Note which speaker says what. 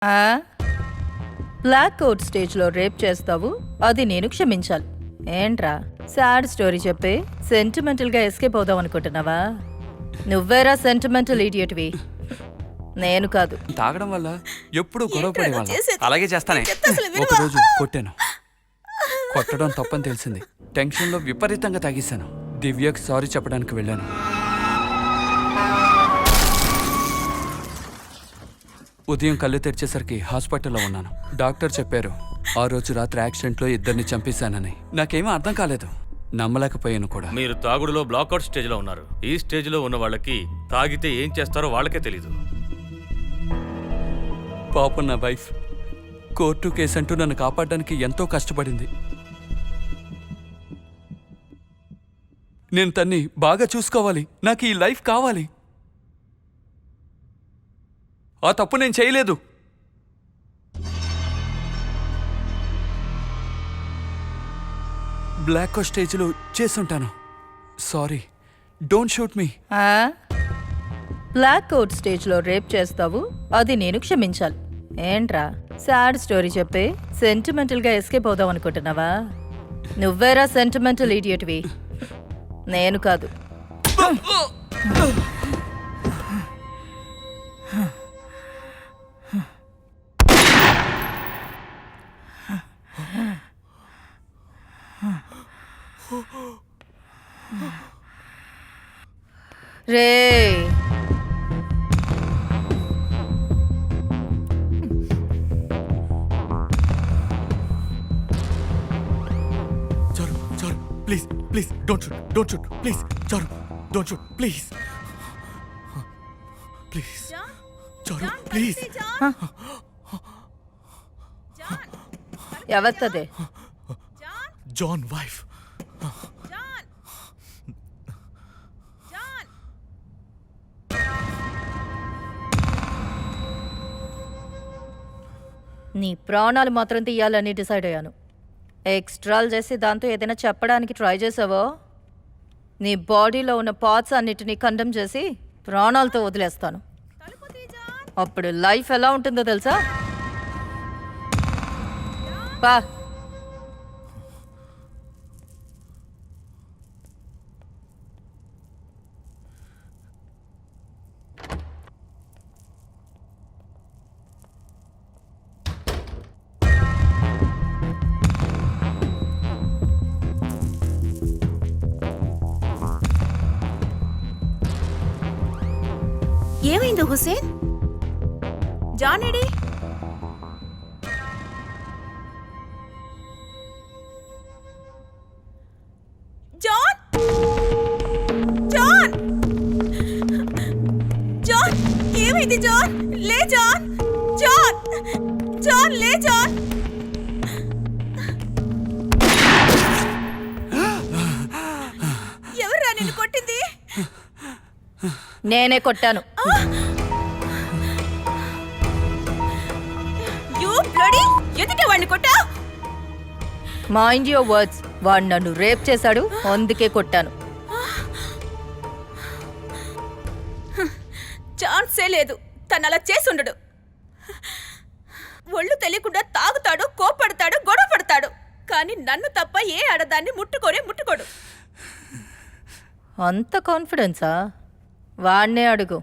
Speaker 1: ఆ? Black coat స్టేజ్లో rape చేస్తావు, అది నేను క్షమించాలి. ఏంట్రా సాడ్ స్టోరీ చెప్పి సెంటిమెంటల్గా ఎస్కేప్ అవుదాం అనుకుంటున్నావా? నువ్వేరా సెంటిమెంటల్ ఈడియట్వి, నేను కాదు.
Speaker 2: తాగడం వల్ల ఎప్పుడు గొడవ పడేవాళ్ళం.
Speaker 3: చేసేది?
Speaker 2: అలాగే చేస్తానే.
Speaker 3: అసలు విలువ?
Speaker 2: ఒకరోజు కొట్టాను. కొట్టడం తప్పని తెలిసింది. టెన్షన్లో విపరీతంగా తాగేశాను. దివ్యకి సారీ చెప్పడానికి వెళ్ళాను. ఉదయం కళ్ళు తెరిచేసరికి హాస్పిటల్లో ఉన్నాను. డాక్టర్ చెప్పారు ఆ రోజు రాత్రి యాక్సిడెంట్లో ఇద్దరిని చంపేశానని. నాకేమీ అర్థం కాలేదు, నమ్మలేకపోయాను కూడా.
Speaker 4: మీరు తాగుడులో బ్లాక్అవుట్ స్టేజ్లో ఉన్నారు. ఈ స్టేజ్లో ఉన్న వాళ్ళకి తాగితే ఏం చేస్తారో వాళ్ళకే తెలీదు.
Speaker 2: పాపం నా వైఫ్ కోర్టు కేసు అంటూ నన్ను కాపాడడానికి ఎంతో కష్టపడింది. నేను తన్ని బాగా చూసుకోవాలి, నాకు ఈ లైఫ్ కావాలి. ఆ తప్పు నేను చేయలేదు. బ్లాక్ స్టేజ్లో చేసుంటాను. Sorry, don't shoot me.
Speaker 1: ఆ? బ్లాక్ కోట్ స్టేజ్లో రేప్ చేస్తావు, అది నేను క్షమించాలి. ఏంట్రా సాడ్ స్టోరీ చెప్పి సెంటిమెంటల్గా ఎస్కేప్ అవుదాం అనుకుంటున్నావా? నువ్వేరా సెంటిమెంటల్ ఈడియట్వి, నేను కాదు. రే
Speaker 5: Charu, Charu, please, please, don't shoot, please, Charu, don't shoot, please. Please. Charu, please.
Speaker 1: ఎవత్తదే?
Speaker 5: John, wife.
Speaker 1: నీ ప్రాణాలు మాత్రం తీయాలని డిసైడ్ అయ్యాను. ఎక్స్ట్రాలు చేసి దాంతో ఏదైనా చెప్పడానికి ట్రై చేసావో నీ బాడీలో ఉన్న పార్ట్స్ అన్నిటినీ కండెమ్ చేసి ప్రాణాలతో వదిలేస్తాను. అప్పుడు లైఫ్ ఎలా ఉంటుందో తెలుసా? పా.
Speaker 3: ఏమైంది హుసేన్? జాన్ ఏడి? జాన్! జాన్! జాన్! ఏమైంది జాన్? లే జాన్! జాన్! జాన్ లే జాన్! ఎవర్రా నిన్ను కొట్టింది?
Speaker 1: నేనే కొట్టాను.
Speaker 3: You bloody! ఎందుకే వాడిని కొట్టావ్?
Speaker 1: Mind your words. వాడు నన్ను రేప్ చేశాడు, అందుకే కొట్టాను.
Speaker 3: ఛాన్సే లేదు, తను అలా చేసుండడు. ఒళ్ళు తెలియకుండా తాగుతాడు, కోపడతాడు, గొడవ పడతాడు. కానీ నన్ను తప్ప ఏ ఆడదాన్ని ముట్టుకోడు.
Speaker 1: అంత కాన్ఫిడెన్సా? వాడినే అడుగు.